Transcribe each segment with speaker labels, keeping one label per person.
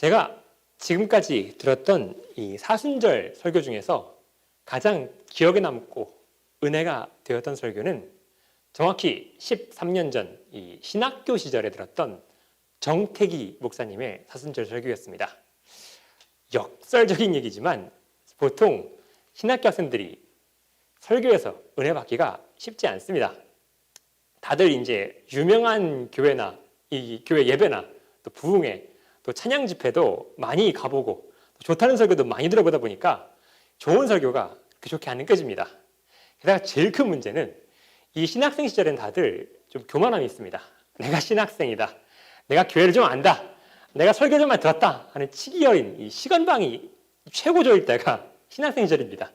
Speaker 1: 제가 지금까지 들었던 이 사순절 설교 중에서 가장 기억에 남고 은혜가 되었던 설교는 정확히 13년 전 이 신학교 시절에 들었던 정태기 목사님의 사순절 설교였습니다. 역설적인 얘기지만 보통 신학교 학생들이 설교에서 은혜 받기가 쉽지 않습니다. 다들 이제 유명한 교회나 이 교회 예배나 또 부흥회 또 찬양 집회도 많이 가보고 좋다는 설교도 많이 들어보다 보니까 좋은 설교가 그렇게 좋게 안 느껴집니다. 게다가 제일 큰 문제는 이 신학생 시절엔 다들 좀 교만함이 있습니다. 내가 신학생이다. 내가 교회를 좀 안다. 내가 설교 좀만 들었다 하는 치기 어린 이 시건방이 최고조일 때가 신학생 시절입니다.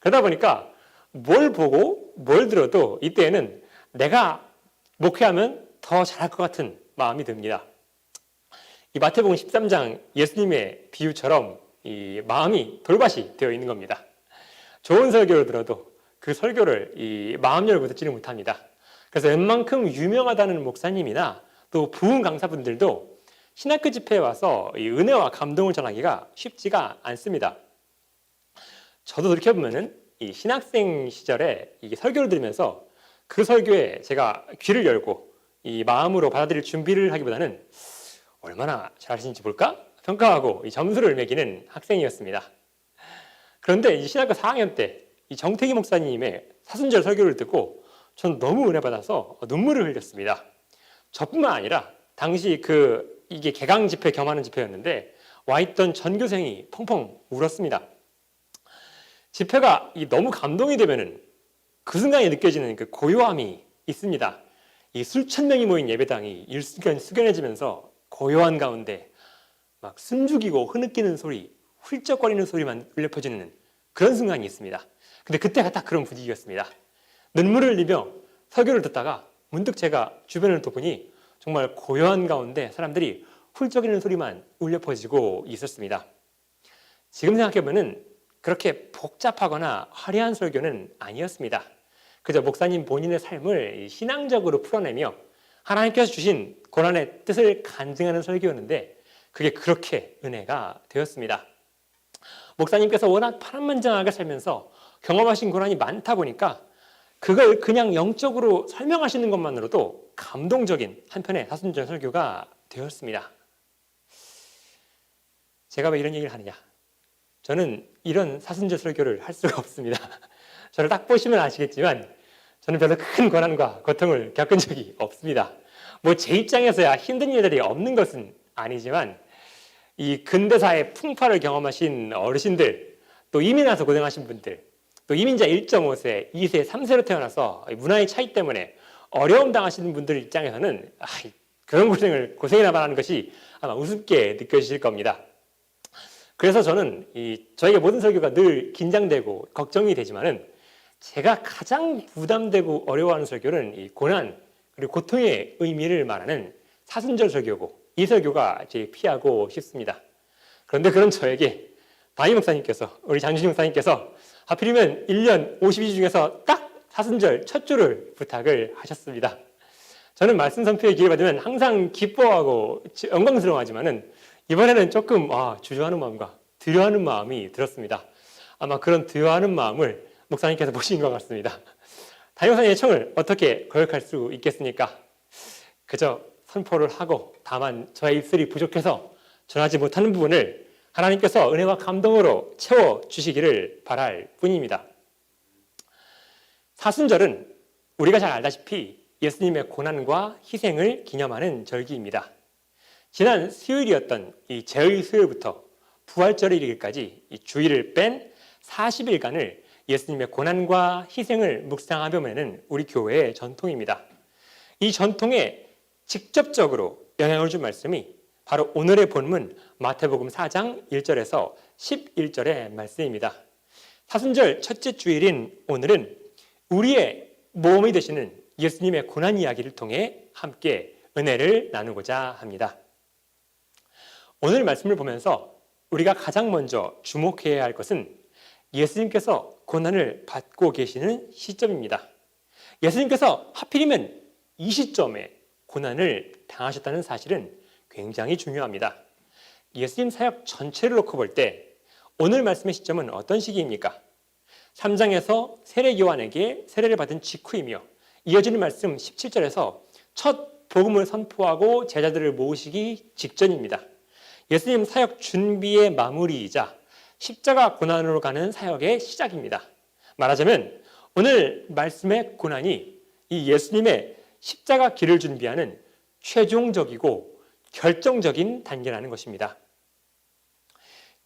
Speaker 1: 그러다 보니까 뭘 보고 뭘 들어도 이때에는 내가 목회하면 더 잘할 것 같은 마음이 듭니다. 이 마태복음 13장 예수님의 비유처럼 이 마음이 돌밭이 되어 있는 겁니다. 좋은 설교를 들어도 그 설교를 이 마음 열고 듣지를 못합니다. 그래서 웬만큼 유명하다는 목사님이나 또 부흥 강사분들도 신학교 집회에 와서 이 은혜와 감동을 전하기가 쉽지가 않습니다. 저도 돌이켜보면은 이 신학생 시절에 이 설교를 들으면서 그 설교에 제가 귀를 열고 이 마음으로 받아들일 준비를 하기보다는 얼마나 잘하시는지 볼까? 평가하고 이 점수를 매기는 학생이었습니다. 그런데 이 신학교 4학년 때 이 정태기 목사님의 사순절 설교를 듣고 전 너무 은혜 받아서 눈물을 흘렸습니다. 저뿐만 아니라 당시 이게 개강 집회 겸하는 집회였는데 와 있던 전교생이 펑펑 울었습니다. 집회가 너무 감동이 되면은 그 순간에 느껴지는 그 고요함이 있습니다. 이 수천 명이 모인 예배당이 일순간 숙연해지면서 고요한 가운데 막 숨죽이고 흐느끼는 소리, 훌쩍거리는 소리만 울려 퍼지는 그런 순간이 있습니다. 근데 그때가 딱 그런 분위기였습니다. 눈물을 흘리며 설교를 듣다가 문득 제가 주변을 돌보니 정말 고요한 가운데 사람들이 훌쩍이는 소리만 울려 퍼지고 있었습니다. 지금 생각해보면 그렇게 복잡하거나 화려한 설교는 아니었습니다. 그저 목사님 본인의 삶을 신앙적으로 풀어내며 하나님께서 주신 고난의 뜻을 간증하는 설교였는데 그게 그렇게 은혜가 되었습니다. 목사님께서 워낙 파란만장하게 살면서 경험하신 고난이 많다 보니까 그걸 그냥 영적으로 설명하시는 것만으로도 감동적인 한편의 사순절 설교가 되었습니다. 제가 왜 이런 얘기를 하느냐? 저는 이런 사순절 설교를 할 수가 없습니다. 저를 딱 보시면 아시겠지만 저는 별로 큰 고난과 고통을 겪은 적이 없습니다. 제 입장에서야 힘든 일들이 없는 것은 아니지만 이 근대사의 풍파를 경험하신 어르신들, 또 이민 와서 고생하신 분들, 또 이민자 1.5세, 2세, 3세로 태어나서 문화의 차이 때문에 어려움 당하시는 분들 입장에서는 그런 고생이나 말하는 것이 아마 우습게 느껴지실 겁니다. 그래서 저는 저에게 모든 설교가 늘 긴장되고 걱정이 되지만은 제가 가장 부담되고 어려워하는 설교는 이 고난 그리고 고통의 의미를 말하는 사순절 설교고 이 설교가 제일 피하고 싶습니다. 그런데 그런 저에게 바이 목사님께서 우리 장준희 목사님께서 하필이면 1년 52주 중에서 딱 사순절 첫 주를 부탁을 하셨습니다. 저는 말씀 선포의 기회를 받으면 항상 기뻐하고 영광스러워하지만은 이번에는 조금 주저하는 마음과 두려워하는 마음이 들었습니다. 아마 그런 두려워하는 마음을 목사님께서 보신 것 같습니다. 담임 목사님의 청을 어떻게 거역할 수 있겠습니까? 그저 선포를 하고 다만 저의 입술이 부족해서 전하지 못하는 부분을 하나님께서 은혜와 감동으로 채워주시기를 바랄 뿐입니다. 사순절은 우리가 잘 알다시피 예수님의 고난과 희생을 기념하는 절기입니다. 지난 수요일이었던 이 제의 수요일부터 부활절에 이르기까지 이 주일을 뺀 40일간을 예수님의 고난과 희생을 묵상하며 보내는 우리 교회의 전통입니다. 이 전통에 직접적으로 영향을 준 말씀이 바로 오늘의 본문 마태복음 4장 1절에서 11절의 말씀입니다. 사순절 첫째 주일인 오늘은 우리의 모험이 되시는 예수님의 고난 이야기를 통해 함께 은혜를 나누고자 합니다. 오늘 말씀을 보면서 우리가 가장 먼저 주목해야 할 것은 예수님께서 고난을 받고 계시는 시점입니다. 예수님께서 하필이면 이 시점에 고난을 당하셨다는 사실은 굉장히 중요합니다. 예수님 사역 전체를 놓고 볼 때 오늘 말씀의 시점은 어떤 시기입니까? 3장에서 세례 요한에게 세례를 받은 직후이며 이어지는 말씀 17절에서 첫 복음을 선포하고 제자들을 모으시기 직전입니다. 예수님 사역 준비의 마무리이자 십자가 고난으로 가는 사역의 시작입니다. 말하자면 오늘 말씀의 고난이 이 예수님의 십자가 길을 준비하는 최종적이고 결정적인 단계라는 것입니다.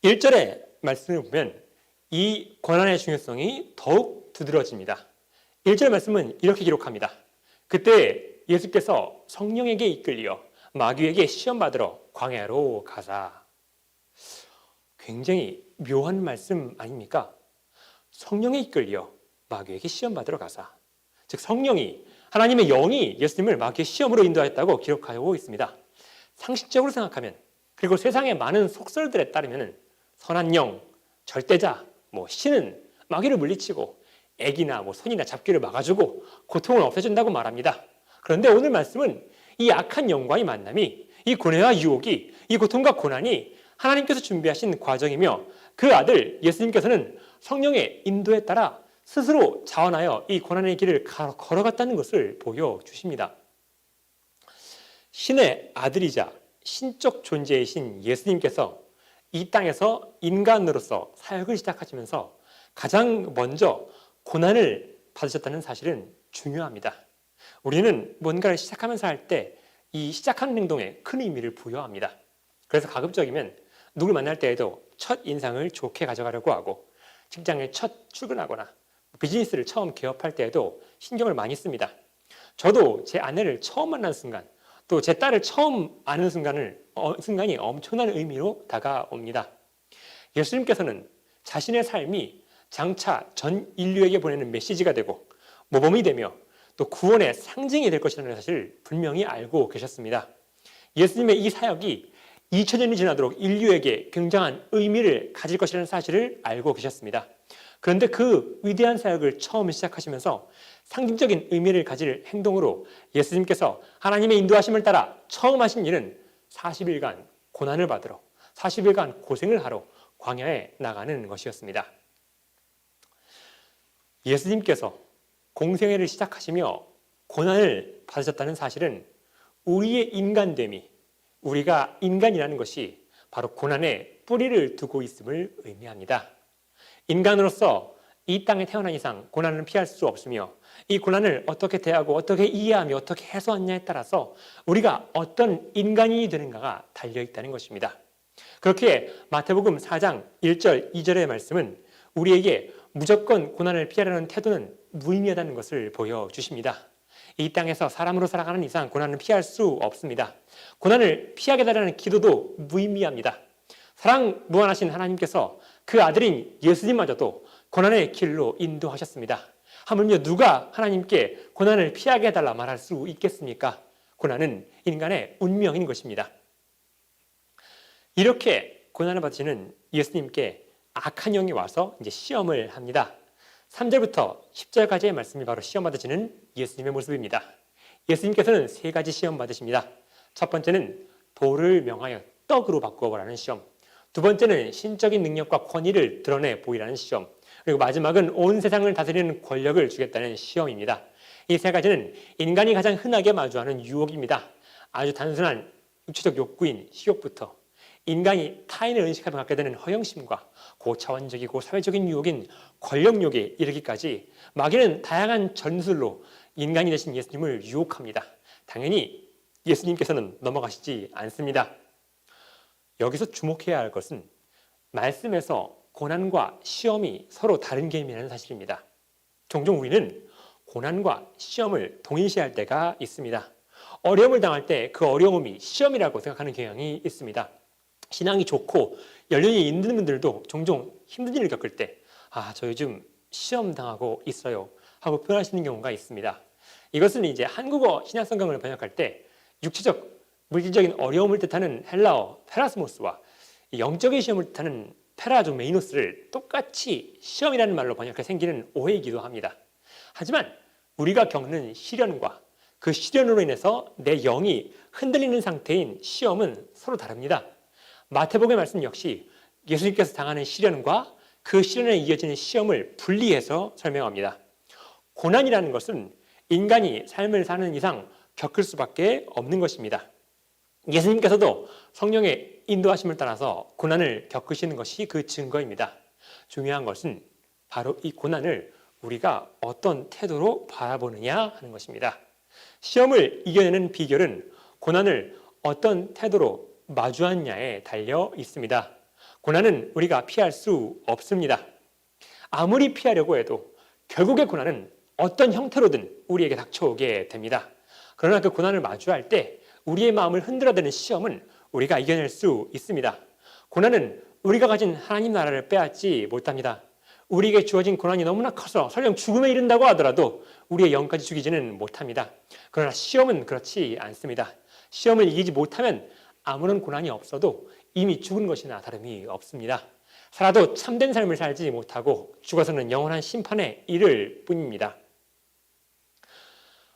Speaker 1: 1절의 말씀을 보면 이 고난의 중요성이 더욱 두드러집니다. 1절 말씀은 이렇게 기록합니다. 그때 예수께서 성령에게 이끌려 마귀에게 시험받으러 광야로 가사. 굉장히 묘한 말씀 아닙니까? 성령에 이끌려 마귀에게 시험받으러 가사. 즉 성령이, 하나님의 영이 예수님을 마귀의 시험으로 인도하였다고 기록하고 있습니다. 상식적으로 생각하면, 그리고 세상의 많은 속설들에 따르면 선한 영, 절대자, 신은 마귀를 물리치고 애기나 손이나 잡귀를 막아주고 고통을 없애준다고 말합니다. 그런데 오늘 말씀은 이 악한 영과의 만남이, 이 고뇌와 유혹이, 이 고통과 고난이 하나님께서 준비하신 과정이며 그 아들 예수님께서는 성령의 인도에 따라 스스로 자원하여 이 고난의 길을 걸어갔다는 것을 보여주십니다. 신의 아들이자 신적 존재이신 예수님께서 이 땅에서 인간으로서 사역을 시작하시면서 가장 먼저 고난을 받으셨다는 사실은 중요합니다. 우리는 뭔가를 시작하면서 할 때 이 시작하는 행동에 큰 의미를 부여합니다. 그래서 가급적이면 누굴 만날 때에도 첫 인상을 좋게 가져가려고 하고, 직장에 첫 출근하거나 비즈니스를 처음 개업할 때에도 신경을 많이 씁니다. 저도 제 아내를 처음 만난 순간, 또 제 딸을 처음 아는 순간이 엄청난 의미로 다가옵니다. 예수님께서는 자신의 삶이 장차 전 인류에게 보내는 메시지가 되고 모범이 되며 또 구원의 상징이 될 것이라는 사실을 분명히 알고 계셨습니다. 예수님의 이 사역이 2000년이 지나도록 인류에게 굉장한 의미를 가질 것이라는 사실을 알고 계셨습니다. 그런데 그 위대한 사역을 처음 시작하시면서 상징적인 의미를 가질 행동으로 예수님께서 하나님의 인도하심을 따라 처음 하신 일은 40일간 고난을 받으러, 40일간 고생을 하러 광야에 나가는 것이었습니다. 예수님께서 공생애를 시작하시며 고난을 받으셨다는 사실은 우리의 인간됨이, 우리가 인간이라는 것이 바로 고난에 뿌리를 두고 있음을 의미합니다. 인간으로서 이 땅에 태어난 이상 고난을 피할 수 없으며 이 고난을 어떻게 대하고 어떻게 이해하며 어떻게 해소하느냐에 따라서 우리가 어떤 인간이 되는가가 달려있다는 것입니다. 그렇게 마태복음 4장 1절 2절의 말씀은 우리에게 무조건 고난을 피하려는 태도는 무의미하다는 것을 보여주십니다. 이 땅에서 사람으로 살아가는 이상 고난을 피할 수 없습니다. 고난을 피하게 달라는 기도도 무의미합니다. 사랑 무한하신 하나님께서 그 아들인 예수님마저도 고난의 길로 인도하셨습니다. 하물며 누가 하나님께 고난을 피하게 해달라 말할 수 있겠습니까? 고난은 인간의 운명인 것입니다. 이렇게 고난을 받으시는 예수님께 악한 영이 와서 이제 시험을 합니다. 3절부터 10절까지의 말씀이 바로 시험 받으시는 예수님의 모습입니다. 예수님께서는 3가지 시험 받으십니다. 첫 번째는 돌을 명하여 떡으로 바꾸어 보라는 시험. 두 번째는 신적인 능력과 권위를 드러내 보이라는 시험. 그리고 마지막은 온 세상을 다스리는 권력을 주겠다는 시험입니다. 이 3가지는 인간이 가장 흔하게 마주하는 유혹입니다. 아주 단순한 육체적 욕구인 식욕부터 인간이 타인을 의식하며 갖게 되는 허영심과 고차원적이고 사회적인 유혹인 권력욕에 이르기까지 마귀는 다양한 전술로 인간이 되신 예수님을 유혹합니다. 당연히 예수님께서는 넘어가시지 않습니다. 여기서 주목해야 할 것은 말씀에서 고난과 시험이 서로 다른 개념이라는 사실입니다. 종종 우리는 고난과 시험을 동일시할 때가 있습니다. 어려움을 당할 때 그 어려움이 시험이라고 생각하는 경향이 있습니다. 신앙이 좋고 연륜이 있는 분들도 종종 힘든 일을 겪을 때 저 요즘 시험 당하고 있어요 하고 표현하시는 경우가 있습니다. 이것은 이제 한국어 신약성경을 번역할 때 육체적, 물질적인 어려움을 뜻하는 헬라어 페라스모스와 영적인 시험을 뜻하는 페라조메이노스를 똑같이 시험이라는 말로 번역해 생기는 오해이기도 합니다. 하지만 우리가 겪는 시련과 그 시련으로 인해서 내 영이 흔들리는 상태인 시험은 서로 다릅니다. 마태복음의 말씀 역시 예수님께서 당하는 시련과 그 시련에 이어지는 시험을 분리해서 설명합니다. 고난이라는 것은 인간이 삶을 사는 이상 겪을 수밖에 없는 것입니다. 예수님께서도 성령의 인도하심을 따라서 고난을 겪으시는 것이 그 증거입니다. 중요한 것은 바로 이 고난을 우리가 어떤 태도로 바라보느냐 하는 것입니다. 시험을 이겨내는 비결은 고난을 어떤 태도로 마주하느냐에 달려 있습니다. 고난은 우리가 피할 수 없습니다. 아무리 피하려고 해도 결국의 고난은 어떤 형태로든 우리에게 닥쳐오게 됩니다. 그러나 그 고난을 마주할 때 우리의 마음을 흔들어대는 시험은 우리가 이겨낼 수 있습니다. 고난은 우리가 가진 하나님 나라를 빼앗지 못합니다. 우리에게 주어진 고난이 너무나 커서 설령 죽음에 이른다고 하더라도 우리의 영까지 죽이지는 못합니다. 그러나 시험은 그렇지 않습니다. 시험을 이기지 못하면 아무런 고난이 없어도 이미 죽은 것이나 다름이 없습니다. 살아도 참된 삶을 살지 못하고 죽어서는 영원한 심판에 이를 뿐입니다.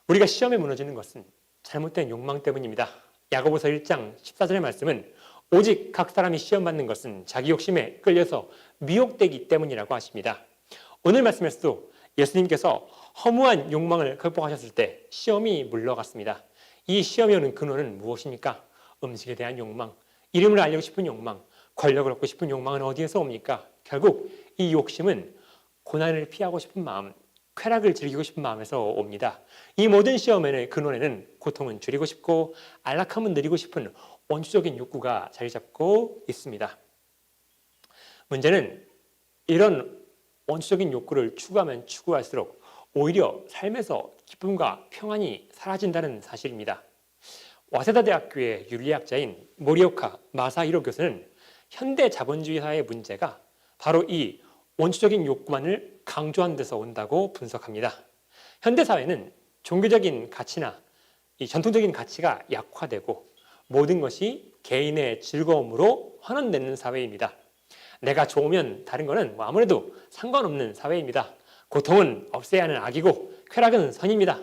Speaker 1: 우리가 시험에 무너지는 것은 잘못된 욕망 때문입니다. 야고보서 1장 14절의 말씀은 오직 각 사람이 시험받는 것은 자기 욕심에 끌려서 미혹되기 때문이라고 하십니다. 오늘 말씀에서도 예수님께서 허무한 욕망을 극복하셨을 때 시험이 물러갔습니다. 이 시험이 오는 근원은 무엇입니까? 음식에 대한 욕망, 이름을 알리고 싶은 욕망, 권력을 얻고 싶은 욕망은 어디에서 옵니까? 결국 이 욕심은 고난을 피하고 싶은 마음, 쾌락을 즐기고 싶은 마음에서 옵니다. 이 모든 시험의 근원에는 고통은 줄이고 싶고 안락함은 누리고 싶은 원초적인 욕구가 자리 잡고 있습니다. 문제는 이런 원초적인 욕구를 추구하면 추구할수록 오히려 삶에서 기쁨과 평안이 사라진다는 사실입니다. 와세다 대학교의 윤리학자인 모리오카 마사히로 교수는 현대 자본주의 사회의 문제가 바로 이 원초적인 욕구만을 강조한 데서 온다고 분석합니다. 현대 사회는 종교적인 가치나 이 전통적인 가치가 약화되고 모든 것이 개인의 즐거움으로 환원되는 사회입니다. 내가 좋으면 다른 거는 아무래도 상관없는 사회입니다. 고통은 없애야 하는 악이고 쾌락은 선입니다.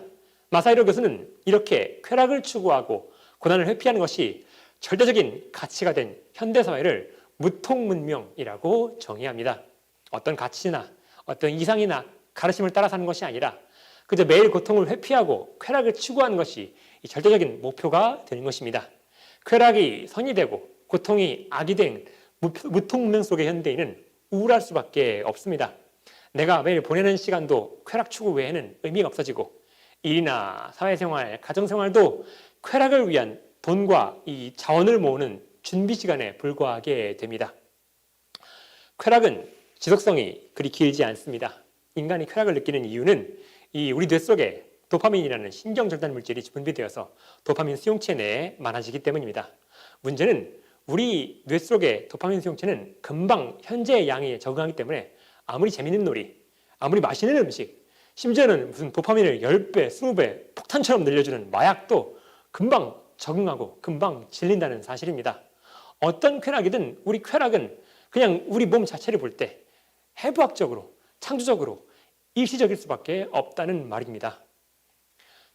Speaker 1: 마사히로 교수는 이렇게 쾌락을 추구하고 고난을 회피하는 것이 절대적인 가치가 된 현대사회를 무통문명이라고 정의합니다. 어떤 가치나 어떤 이상이나 가르침을 따라 사는 것이 아니라 그저 매일 고통을 회피하고 쾌락을 추구하는 것이 이 절대적인 목표가 되는 것입니다. 쾌락이 선이 되고 고통이 악이 된 무통문명 속의 현대인은 우울할 수밖에 없습니다. 내가 매일 보내는 시간도 쾌락 추구 외에는 의미가 없어지고 일이나 사회생활, 가정생활도 쾌락을 위한 돈과 이 자원을 모으는 준비 시간에 불과하게 됩니다. 쾌락은 지속성이 그리 길지 않습니다. 인간이 쾌락을 느끼는 이유는 이 우리 뇌 속에 도파민이라는 신경 절단 물질이 분비되어서 도파민 수용체 내에 많아지기 때문입니다. 문제는 우리 뇌 속의 도파민 수용체는 금방 현재의 양에 적응하기 때문에 아무리 재밌는 놀이, 아무리 맛있는 음식, 심지어는 무슨 도파민을 10배, 20배 폭탄처럼 늘려주는 마약도 금방 적응하고 금방 질린다는 사실입니다. 어떤 쾌락이든 우리 쾌락은 그냥 우리 몸 자체를 볼 때 해부학적으로, 창조적으로 일시적일 수밖에 없다는 말입니다.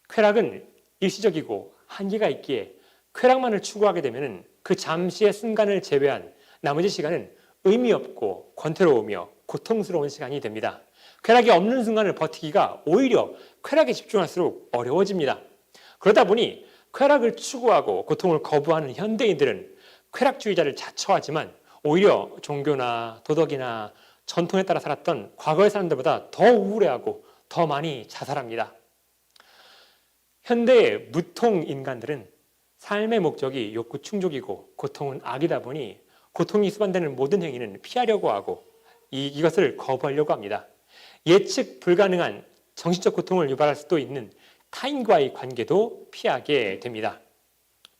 Speaker 1: 쾌락은 일시적이고 한계가 있기에 쾌락만을 추구하게 되면 그 잠시의 순간을 제외한 나머지 시간은 의미 없고 권태로우며 고통스러운 시간이 됩니다. 쾌락이 없는 순간을 버티기가 오히려 쾌락에 집중할수록 어려워집니다. 그러다 보니 쾌락을 추구하고 고통을 거부하는 현대인들은 쾌락주의자를 자처하지만 오히려 종교나 도덕이나 전통에 따라 살았던 과거의 사람들보다 더 우울해하고 더 많이 자살합니다. 현대의 무통 인간들은 삶의 목적이 욕구 충족이고 고통은 악이다 보니 고통이 수반되는 모든 행위는 피하려고 하고 이것을 거부하려고 합니다. 예측 불가능한 정신적 고통을 유발할 수도 있는 타인과의 관계도 피하게 됩니다.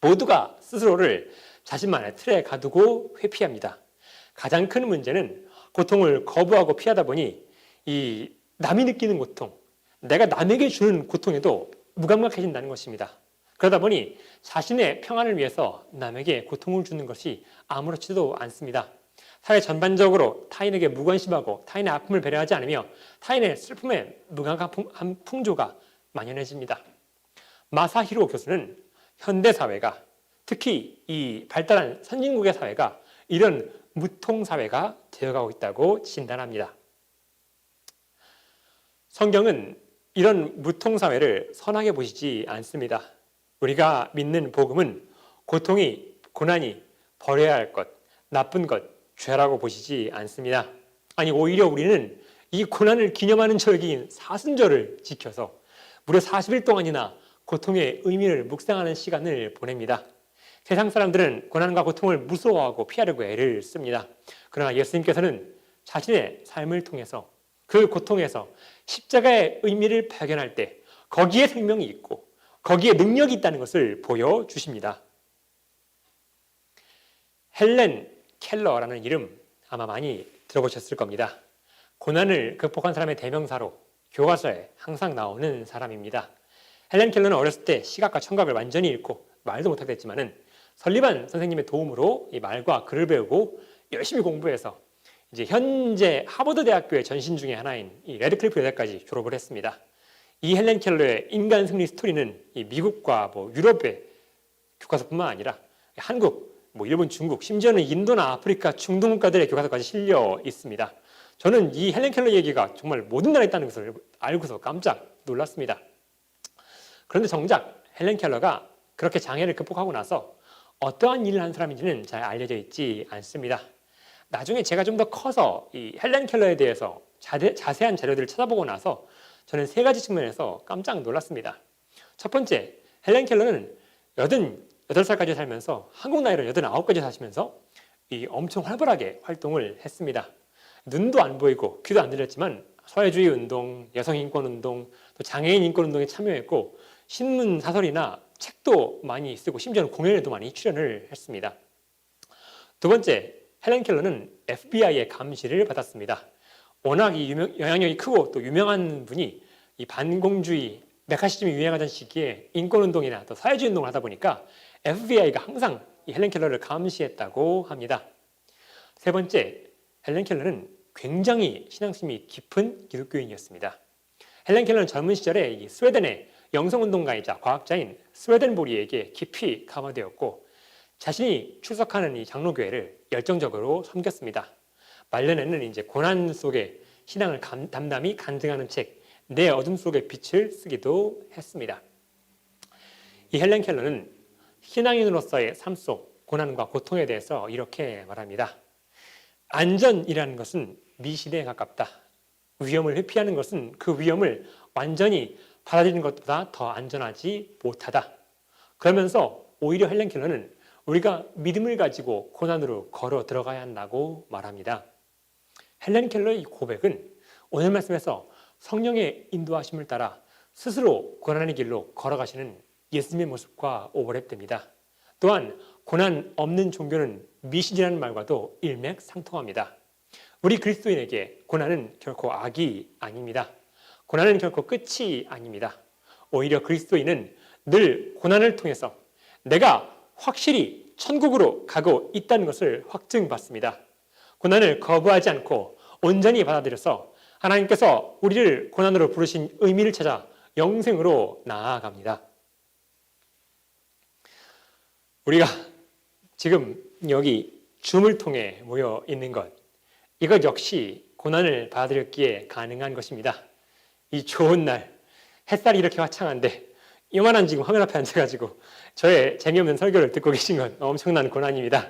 Speaker 1: 모두가 스스로를 자신만의 틀에 가두고 회피합니다. 가장 큰 문제는 고통을 거부하고 피하다 보니 이 남이 느끼는 고통, 내가 남에게 주는 고통에도 무감각해진다는 것입니다. 그러다 보니 자신의 평안을 위해서 남에게 고통을 주는 것이 아무렇지도 않습니다. 사회 전반적으로 타인에게 무관심하고 타인의 아픔을 배려하지 않으며 타인의 슬픔에 무감각한 풍조가 만연해집니다. 마사히로 교수는 현대 사회가 특히 이 발달한 선진국의 사회가 이런 무통사회가 되어가고 있다고 진단합니다. 성경은 이런 무통사회를 선하게 보시지 않습니다. 우리가 믿는 복음은 고통이, 고난이, 버려야 할 것, 나쁜 것, 죄라고 보시지 않습니다. 아니, 오히려 우리는 이 고난을 기념하는 절기인 사순절을 지켜서 무려 40일 동안이나 고통의 의미를 묵상하는 시간을 보냅니다. 세상 사람들은 고난과 고통을 무서워하고 피하려고 애를 씁니다. 그러나 예수님께서는 자신의 삶을 통해서 그 고통에서 십자가의 의미를 발견할 때 거기에 생명이 있고 거기에 능력이 있다는 것을 보여주십니다. 헬렌 켈러라는 이름 아마 많이 들어보셨을 겁니다. 고난을 극복한 사람의 대명사로 교과서에 항상 나오는 사람입니다. 헬렌 켈러는 어렸을 때 시각과 청각을 완전히 잃고 말도 못하게 됐지만은 설리반 선생님의 도움으로 이 말과 글을 배우고 열심히 공부해서 이제 현재 하버드 대학교의 전신 중에 하나인 이 레드클리프 여대까지 졸업을 했습니다. 이 헬렌 켈러의 인간 승리 스토리는 이 미국과 유럽의 교과서뿐만 아니라 한국, 일본, 중국, 심지어는 인도나 아프리카, 중동 국가들의 교과서까지 실려 있습니다. 저는 이 헬렌 켈러 얘기가 정말 모든 나라에 있다는 것을 알고서 깜짝 놀랐습니다. 그런데 정작 헬렌 켈러가 그렇게 장애를 극복하고 나서 어떠한 일을 한 사람인지는 잘 알려져 있지 않습니다. 나중에 제가 좀 더 커서 이 헬렌 켈러에 대해서 자세한 자료들을 찾아보고 나서 저는 세 가지 측면에서 깜짝 놀랐습니다. 첫 번째, 헬렌 켈러는 88살까지 살면서 한국 나이로 89까지 사시면서 이 엄청 활발하게 활동을 했습니다. 눈도 안 보이고 귀도 안 들렸지만 사회주의 운동, 여성인권 운동, 또 장애인 인권 운동에 참여했고 신문 사설이나 책도 많이 쓰고 심지어는 공연에도 많이 출연을 했습니다. 두 번째, 헬렌 켈러는 FBI의 감시를 받았습니다. 워낙 영향력이 크고 또 유명한 분이 이 반공주의 메카시즘이 유행하던 시기에 인권운동이나 또 사회주의 운동을 하다 보니까 FBI가 항상 이 헬렌 켈러를 감시했다고 합니다. 세 번째, 헬렌 켈러는 굉장히 신앙심이 깊은 기독교인이었습니다. 헬렌 켈러는 젊은 시절에 이 스웨덴의 영성운동가이자 과학자인 스웨덴보리에게 깊이 감화되었고 자신이 출석하는 이 장로교회를 열정적으로 섬겼습니다. 말년에는 이제 고난 속에 신앙을 담담히 간증하는 책 내 어둠 속의 빛을 쓰기도 했습니다. 이 헬렌 켈러는 신앙인으로서의 삶 속 고난과 고통에 대해서 이렇게 말합니다. 안전이라는 것은 미신에 가깝다. 위험을 회피하는 것은 그 위험을 완전히 받아들이는 것보다 더 안전하지 못하다. 그러면서 오히려 헬렌 켈러는 우리가 믿음을 가지고 고난으로 걸어 들어가야 한다고 말합니다. 헬렌 켈러의 이 고백은 오늘 말씀에서 성령의 인도하심을 따라 스스로 고난의 길로 걸어가시는 예수님의 모습과 오버랩됩니다. 또한 고난 없는 종교는 미신이라는 말과도 일맥상통합니다. 우리 그리스도인에게 고난은 결코 악이 아닙니다. 고난은 결코 끝이 아닙니다. 오히려 그리스도인은 늘 고난을 통해서 내가 확실히 천국으로 가고 있다는 것을 확증받습니다. 고난을 거부하지 않고 온전히 받아들여서 하나님께서 우리를 고난으로 부르신 의미를 찾아 영생으로 나아갑니다. 우리가 지금 여기 줌을 통해 모여 있는 것, 이것 역시 고난을 받아들였기에 가능한 것입니다. 이 좋은 날, 햇살이 이렇게 화창한데 이만한 지금 화면 앞에 앉아가지고 저의 재미없는 설교를 듣고 계신 건 엄청난 고난입니다.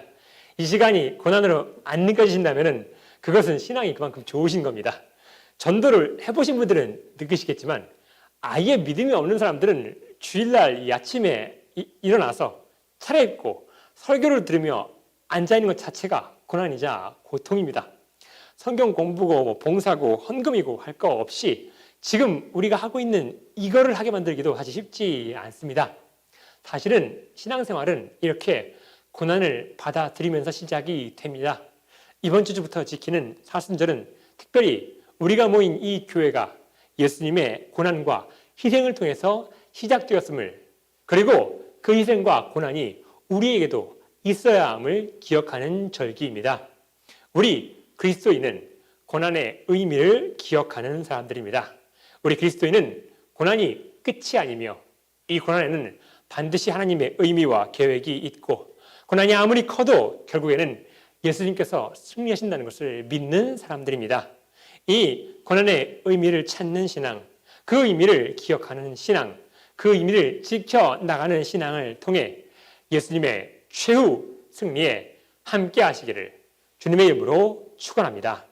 Speaker 1: 이 시간이 고난으로 안 느껴지신다면 그것은 신앙이 그만큼 좋으신 겁니다. 전도를 해보신 분들은 느끼시겠지만 아예 믿음이 없는 사람들은 주일날 이 아침에 일어나서 차려입고 설교를 들으며 앉아있는 것 자체가 고난이자 고통입니다. 성경 공부고 봉사고 헌금이고 할 거 없이 지금 우리가 하고 있는 이거를 하게 만들기도 사실 쉽지 않습니다. 사실은 신앙생활은 이렇게 고난을 받아들이면서 시작이 됩니다. 이번 주부터 지키는 사순절은 특별히 우리가 모인 이 교회가 예수님의 고난과 희생을 통해서 시작되었음을, 그리고 그 희생과 고난이 우리에게도 있어야 함을 기억하는 절기입니다. 우리 그리스도인은 고난의 의미를 기억하는 사람들입니다. 우리 그리스도인은 고난이 끝이 아니며 이 고난에는 반드시 하나님의 의미와 계획이 있고 고난이 아무리 커도 결국에는 예수님께서 승리하신다는 것을 믿는 사람들입니다. 이 고난의 의미를 찾는 신앙, 그 의미를 기억하는 신앙, 그 의미를 지켜나가는 신앙을 통해 예수님의 최후 승리에 함께 하시기를 주님의 이름으로 축원합니다.